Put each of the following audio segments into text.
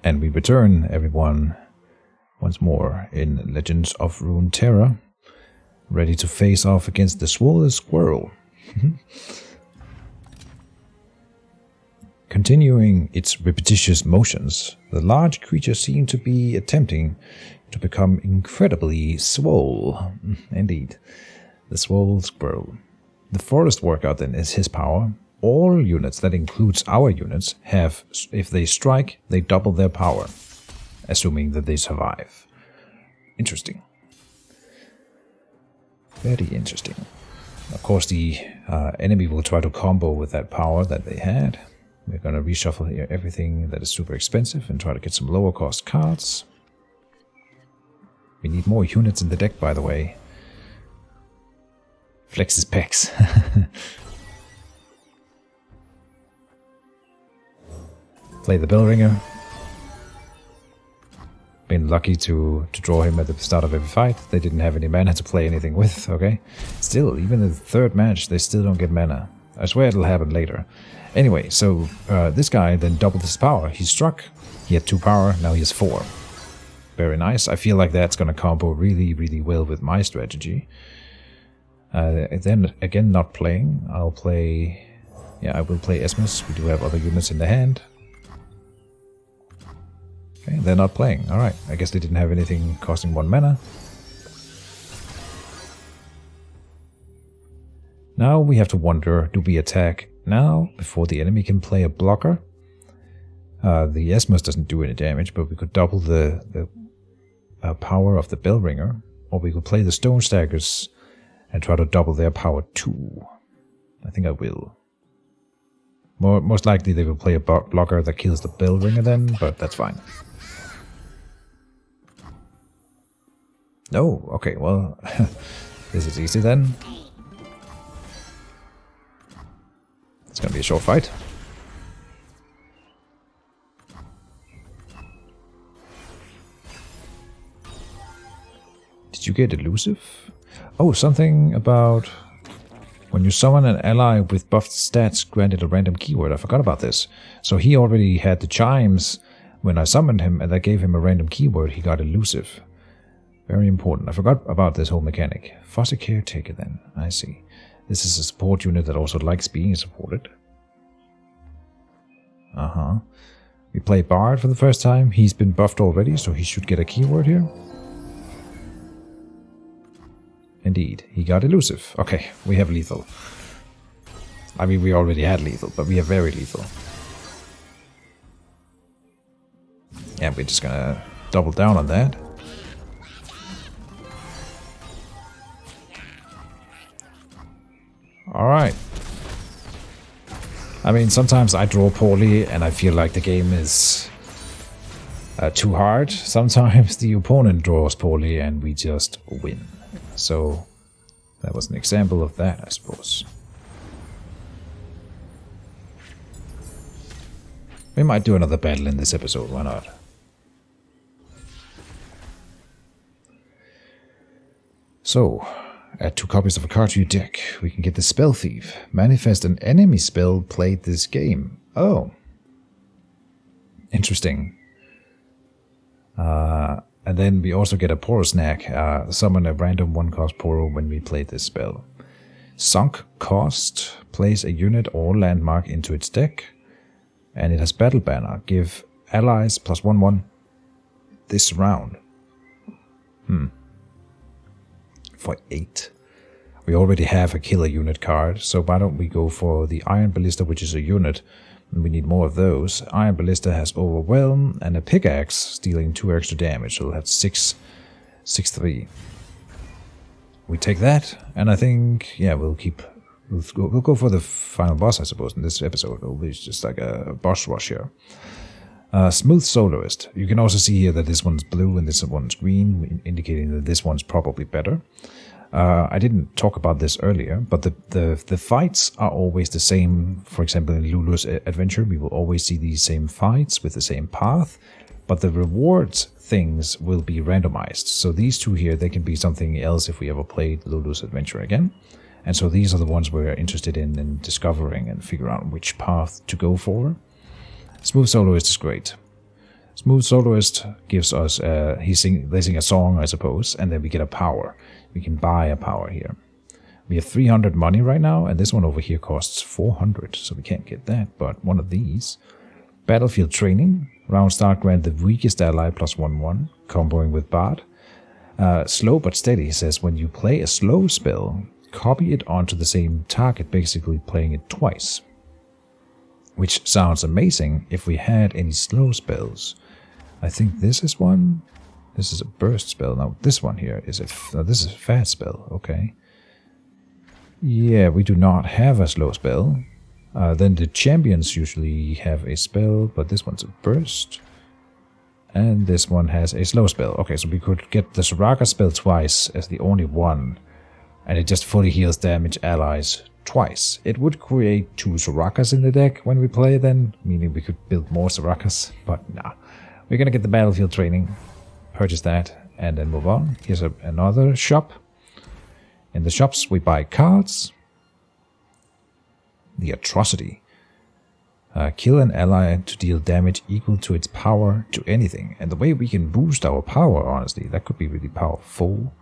And we return everyone once more in Legends of Runeterra, ready to face off against the swole squirrel. Continuing its repetitious motions, the large creature seemed to be attempting to become incredibly swole. Indeed, the swole squirrel. The forest workout then is his power. All units, that includes our units, have, if they strike, they double their power, assuming that they survive. Interesting. Very interesting. Of course, the enemy will try to combo with that power that they had. We're going to reshuffle here everything that is super expensive and try to get some lower cost cards. We need more units in the deck, by the way. Flex his pecs. Play the bell ringer. Been lucky to draw him at the start of every fight. They didn't have any mana to play anything with, okay? Still, even in the third match, they still don't get mana. I swear it'll happen later. Anyway, so this guy then doubled his power. He struck, he had 2 power, now he has 4. Very nice. I feel like that's going to combo really, really well with my strategy. Then, again, not playing. I'll play... Yeah, I will play Esmus. We do have other units in the hand. Okay, they're not playing. Alright, I guess they didn't have anything costing 1 mana. Now we have to wonder, do we attack now before the enemy can play a blocker? The Esmus doesn't do any damage, but we could double the power of the bell ringer, or we could play the stone staggers and try to double their power too. I think I will. Most likely they will play a blocker that kills the bell ringer then, but that's fine. No, okay, well, this is easy then. It's gonna be a short fight. Did you get elusive? Oh, something about when you summon an ally with buffed stats granted a random keyword. I forgot about this. So he already had the chimes when I summoned him, and that gave him a random keyword. He got elusive. Very important. I forgot about this whole mechanic. Foster caretaker then. I see. This is a support unit that also likes being supported. We play Bard for the first time. He's been buffed already, so he should get a keyword here. Indeed, he got elusive. Okay, we have lethal. I mean, we already had lethal, but we have very lethal. Yeah, we're just gonna double down on that. Alright. I mean, sometimes I draw poorly and I feel like the game is too hard. Sometimes the opponent draws poorly and we just win. So, that was an example of that, I suppose. We might do another battle in this episode, why not? So, add 2 copies of a card to your deck. We can get the Spell Thief. Manifest an enemy spell played this game. Oh. Interesting. And then we also get a Poro Snack. Summon a random 1-cost Poro when we play this spell. Sunk cost. Place a unit or landmark into its deck. And it has Battle Banner. Give allies +1/1 this round. For 8. We already have a killer unit card, so why don't we go for the Iron Ballista, which is a unit. We need more of those. Iron Ballista has Overwhelm and a Pickaxe, dealing 2 extra damage, so we'll have 6/3. We take that, and I think, yeah, we'll go for the final boss, I suppose, in this episode. It'll be just like a boss rush here. Smooth Soloist. You can also see here that this one's blue and this one's green, indicating that this one's probably better. I didn't talk about this earlier, but the fights are always the same. For example, in Lulu's adventure, we will always see these same fights with the same path, but the rewards things will be randomized. So these 2 here, they can be something else if we ever played Lulu's adventure again. And so these are the ones we're interested in discovering and figure out which path to go for. Smooth Soloist is great. Smooth Soloist gives us, they sing a song, I suppose, and then we get a power. We can buy a power here. We have 300 money right now, and this one over here costs 400, so we can't get that, but one of these. Battlefield Training. Round start grant the weakest ally plus 1/1, comboing with Bard. Slow but steady says when you play a slow spell, copy it onto the same target, basically playing it twice. Which sounds amazing if we had any slow spells. I think this is one. This is a burst spell. Now this one here is this is a fast spell. Okay. Yeah, we do not have a slow spell. Then the champions usually have a spell, but this one's a burst. And this one has a slow spell. Okay, so we could get the Soraka spell twice as the only one. And it just fully heals damage allies twice. It would create 2 Sorakas in the deck when we play then, meaning we could build more Sorakas, but nah. We're gonna get the Battlefield Training, purchase that, and then move on. Here's another shop. In the shops we buy cards. The Atrocity. Kill an ally to deal damage equal to its power to anything. And the way we can boost our power, honestly, that could be really powerful.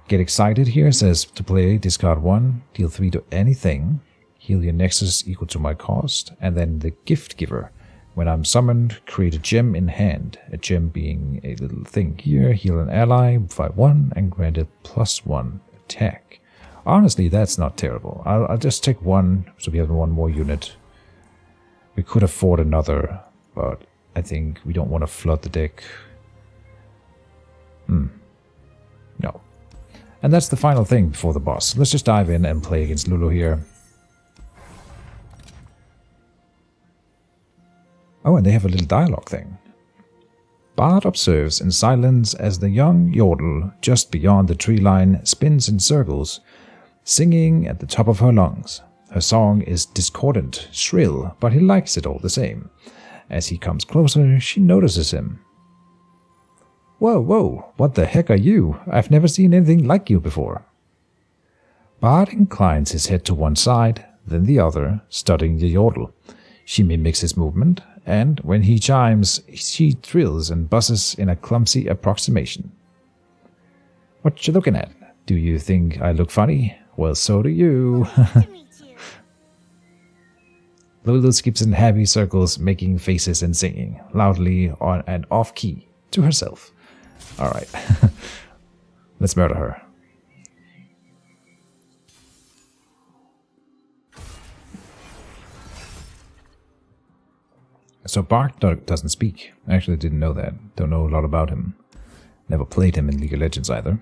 Get Excited here says to play, discard 1, deal 3 to anything, heal your nexus equal to my cost, and then the Gift Giver. When I'm summoned, create a gem in hand. A gem being a little thing here, heal an ally, 5/1, and grant it +1 attack. Honestly, that's not terrible. I'll just take 1, so we have 1 more unit. We could afford another, but I think we don't want to flood the deck. No. And that's the final thing before the boss. Let's just dive in and play against Lulu here. Oh, and they have a little dialogue thing. Bard observes in silence as the young Yordle, just beyond the tree line, spins in circles, singing at the top of her lungs. Her song is discordant, shrill, but he likes it all the same. As he comes closer, she notices him. Whoa, what the heck are you? I've never seen anything like you before. Bard inclines his head to one side, then the other, studying the Yordle. She mimics his movement, and when he chimes, she thrills and buzzes in a clumsy approximation. What you looking at? Do you think I look funny? Well, so do you. Lulu skips in happy circles, making faces and singing, loudly on and off-key, to herself. Alright. Let's murder her. So Bard doesn't speak. I actually didn't know that. Don't know a lot about him. Never played him in League of Legends either.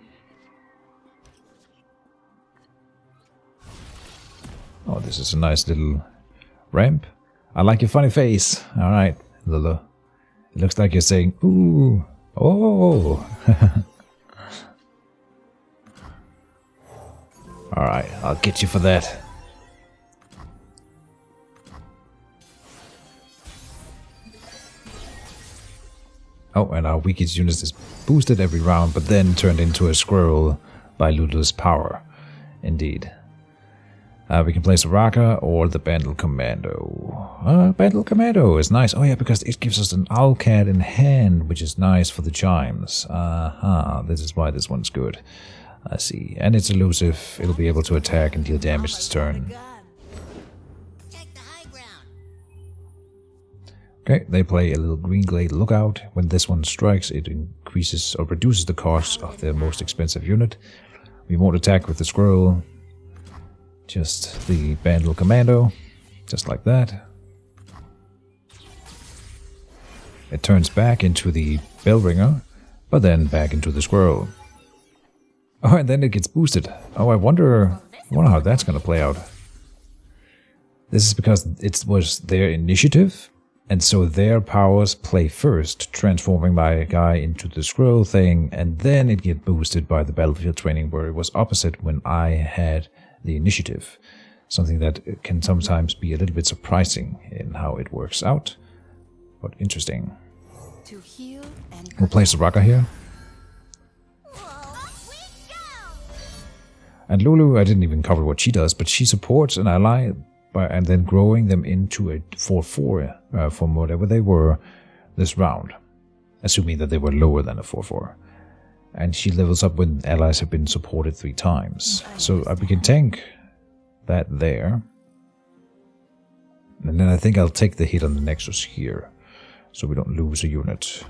Oh, this is a nice little ramp. I like your funny face. Alright, Lulu. It looks like you're saying, ooh, oh. Alright, I'll get you for that. Oh, and our weakest unit is boosted every round, but then turned into a squirrel by Lulu's power. Indeed. We can play Soraka or the Bandle Commando. Bandle Commando is nice. Oh yeah, because it gives us an Owlcat in hand, which is nice for the chimes. This is why this one's good. I see. And it's elusive. It'll be able to attack and deal damage this turn. Okay, they play a little Green Glade Lookout. When this one strikes, it increases or reduces the cost of their most expensive unit. We won't attack with the squirrel. Just the Bandle Commando, just like that. It turns back into the Bellringer, but then back into the squirrel. Oh, and then it gets boosted. Oh, I wonder how that's going to play out. This is because it was their initiative, and so their powers play first, transforming my guy into the squirrel thing, and then it gets boosted by the Battlefield Training, where it was opposite when I had the initiative. Something that can sometimes be a little bit surprising in how it works out, but interesting. We'll play Soraka here. And Lulu, I didn't even cover what she does, but she supports an ally and then growing them into a 4/4 from whatever they were. this round, assuming that they were lower than a 4/4. And she levels up when allies have been supported 3 times. So we can tank that there. And then I think I'll take the hit on the Nexus here, so we don't lose a unit.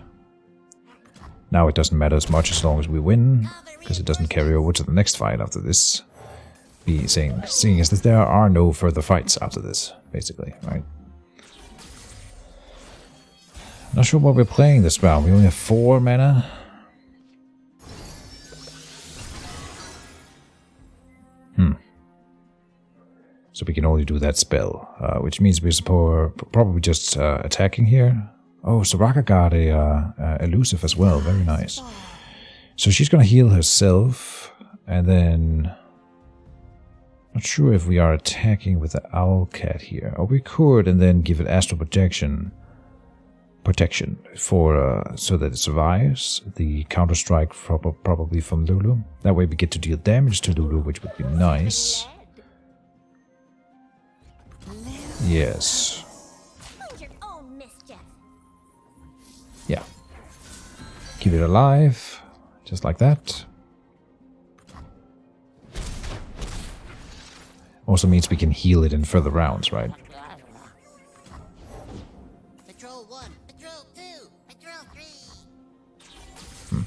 Now it doesn't matter as much as long as we win, because it doesn't carry over to the next fight after this. Seeing as that there are no further fights after this, basically, right? Not sure what we're playing this round. We only have 4 mana. So we can only do that spell, which means we're probably just attacking here. Oh, Soraka got a elusive as well. Very nice. So she's going to heal herself, and then... Not sure if we are attacking with the Owlcat here. Or we could, and then give it astral protection for so that it survives the counter-strike probably from Lulu. That way we get to deal damage to Lulu, which would be nice. Yes. Yeah. Keep it alive, just like that. Also means we can heal it in further rounds, right? Patrol 1, Patrol 2, Patrol 3.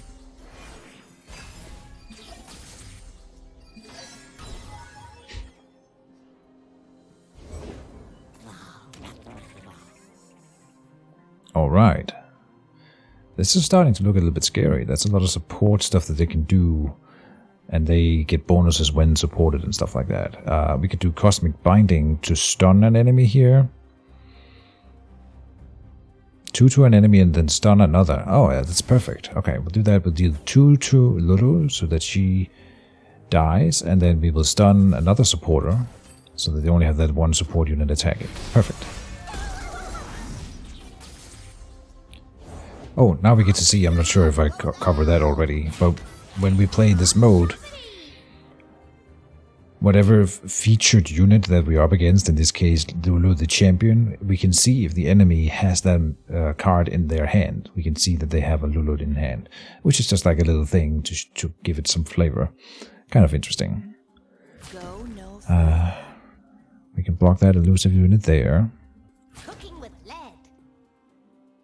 Alright. This is starting to look a little bit scary. That's a lot of support stuff that they can do. And they get bonuses when supported and stuff like that. We could do Cosmic Binding to stun an enemy here. 2 to an enemy and then stun another. Oh, yeah, that's perfect. Okay, we'll do that. We'll deal 2 to Lulu so that she dies. And then we will stun another supporter so that they only have that 1 support unit attacking. Perfect. Oh, now we get to see. I'm not sure if I covered that already, but when we play this mode, whatever featured unit that we're up against, in this case Lulu the champion, we can see if the enemy has that card in their hand. We can see that they have a Lulu in hand, which is just like a little thing to give it some flavor. Kind of interesting. We can block that elusive unit there.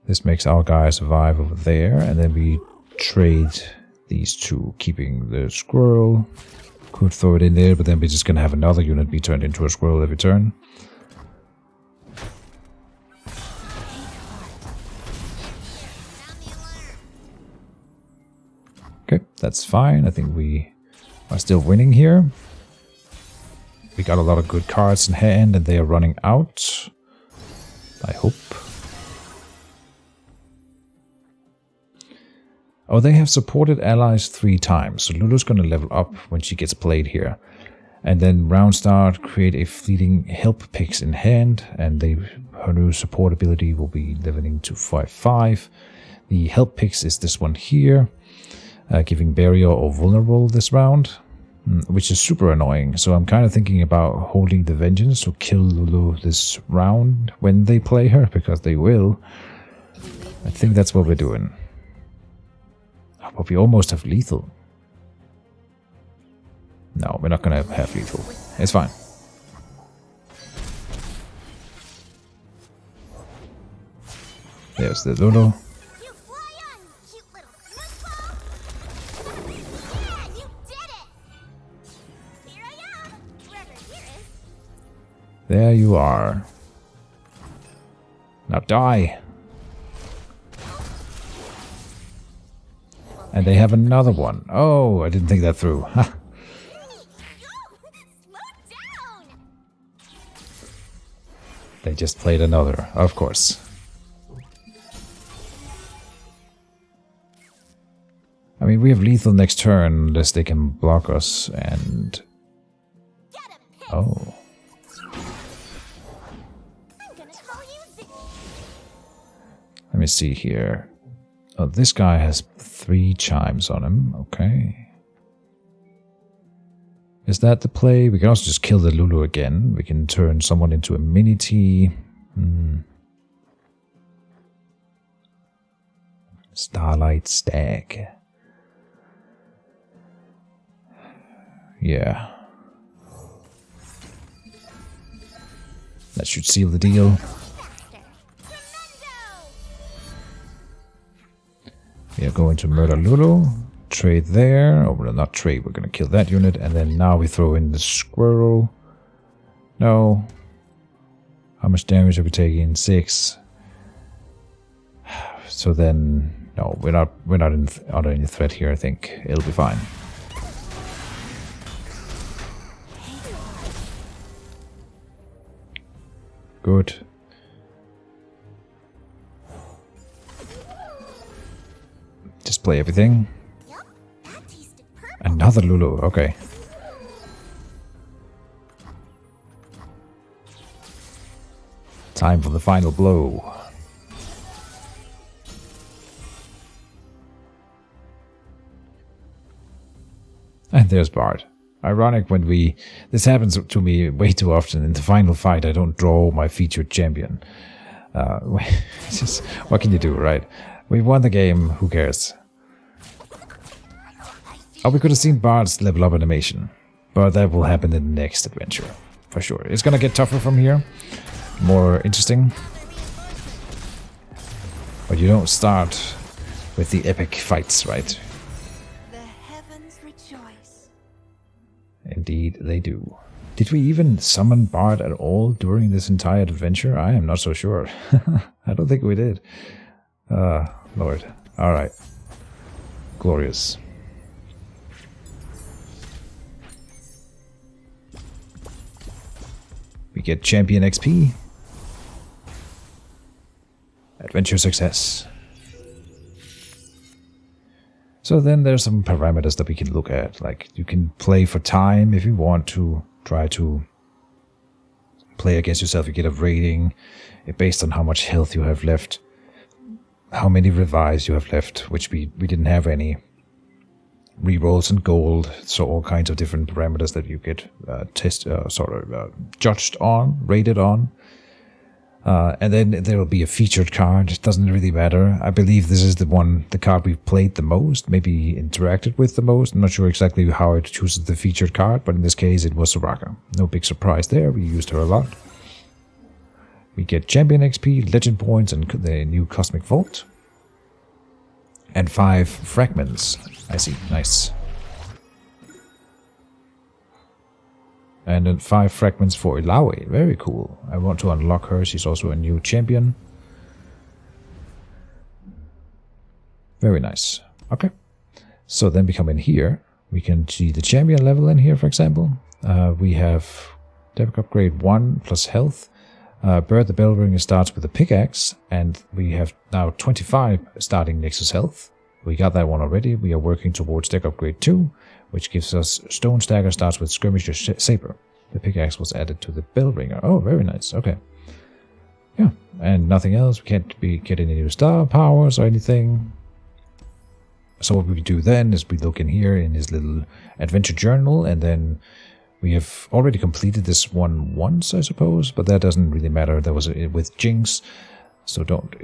This makes our guy survive over there, and then we trade these 2, keeping the squirrel. Could throw it in there, but then we're just gonna have another unit be turned into a squirrel every turn. Okay, that's fine. I think we are still winning here. We got a lot of good cards in hand, and they are running out. I hope. Oh, they have supported allies 3 times, so Lulu's going to level up when she gets played here. And then round start, create a fleeting help picks in hand, and her new support ability will be leveling to 5/5. The help picks is this one here, giving barrier or vulnerable this round, which is super annoying. So I'm kind of thinking about holding the vengeance to kill Lulu this round when they play her, because they will. I think that's what we're doing. But we almost have lethal. No, we're not going to have lethal. It's fine. There's the Lulu. There you are. Now die. And they have another one. Oh, I didn't think that through. They just played another, of course. I mean, we have lethal next turn unless they can block us and... Oh. Let me see here. Oh, this guy has 3 chimes on him. Okay. Is that the play? We can also just kill the Lulu again. We can turn someone into a mini-T. Starlight Stag. Yeah. That should seal the deal. We are going to murder Lulu. Trade there. Oh, well, not trade. We're going to kill that unit. And then now we throw in the squirrel. No. How much damage are we taking? 6. So then, no, we're not under any threat here. I think it'll be fine. Good. Display everything. Another Lulu, okay. Time for the final blow. And there's Bard. Ironic when this happens to me way too often. In the final fight, I don't draw my featured champion. Just, what can you do, right? We won the game, who cares? Oh, we could have seen Bard's level up animation. But that will happen in the next adventure, for sure. It's gonna get tougher from here. More interesting. But you don't start with the epic fights, right? Indeed, they do. Did we even summon Bard at all during this entire adventure? I am not so sure. I don't think we did. Lord. Alright. Glorious. We get champion XP. Adventure success. So then there's some parameters that we can look at, like you can play for time if you want to try to play against yourself. You get a rating based on how much health you have left, how many revives you have left, which we didn't have any. Rerolls and gold, so all kinds of different parameters that you get judged on, rated on. And then there will be a featured card. It doesn't really matter. I believe this is the card we've played the most, maybe interacted with the most. I'm not sure exactly how it chooses the featured card, but in this case it was Soraka. No big surprise there. We used her a lot. We get champion XP, legend points, and the new Cosmic Vault. And 5 fragments. I see. Nice. And then 5 fragments for Ilawe. Very cool. I want to unlock her. She's also a new champion. Very nice. Okay. So then we come in here. We can see the champion level in here, for example. We have Debug Upgrade 1 plus health. Bird the Bellringer starts with a pickaxe. And we have now 25 starting Nexus health. We got that one already. We are working towards Deck Upgrade 2, which gives us Stone Stagger starts with Skirmisher Saber. The pickaxe was added to the Bellringer. Oh, very nice. Okay. Yeah, and nothing else. We can't get any new star powers or anything. So what we do then is we look in here in his little adventure journal, and then we have already completed this one once, I suppose, but that doesn't really matter. That was with Jinx. So don't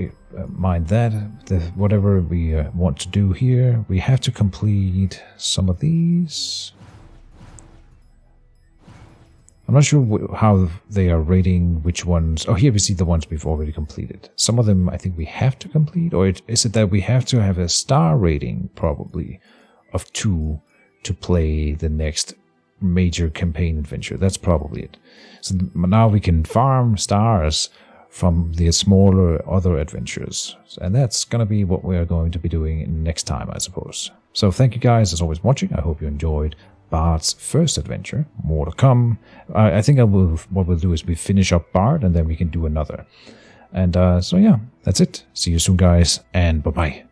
mind that. Whatever we want to do here, we have to complete some of these. I'm not sure how they are rating which ones. Oh, here we see the ones we've already completed. Some of them I think we have to complete. Or is it that we have to have a star rating, probably, of 2 to play the next major campaign adventure? That's probably it. So now we can farm stars from the smaller other adventures. And that's going to be what we're going to be doing next time, I suppose. So thank you guys as always watching. I hope you enjoyed Bard's first adventure. More to come. I think what we'll do is we finish up Bard and then we can do another. And so yeah, that's it. See you soon guys, and bye-bye.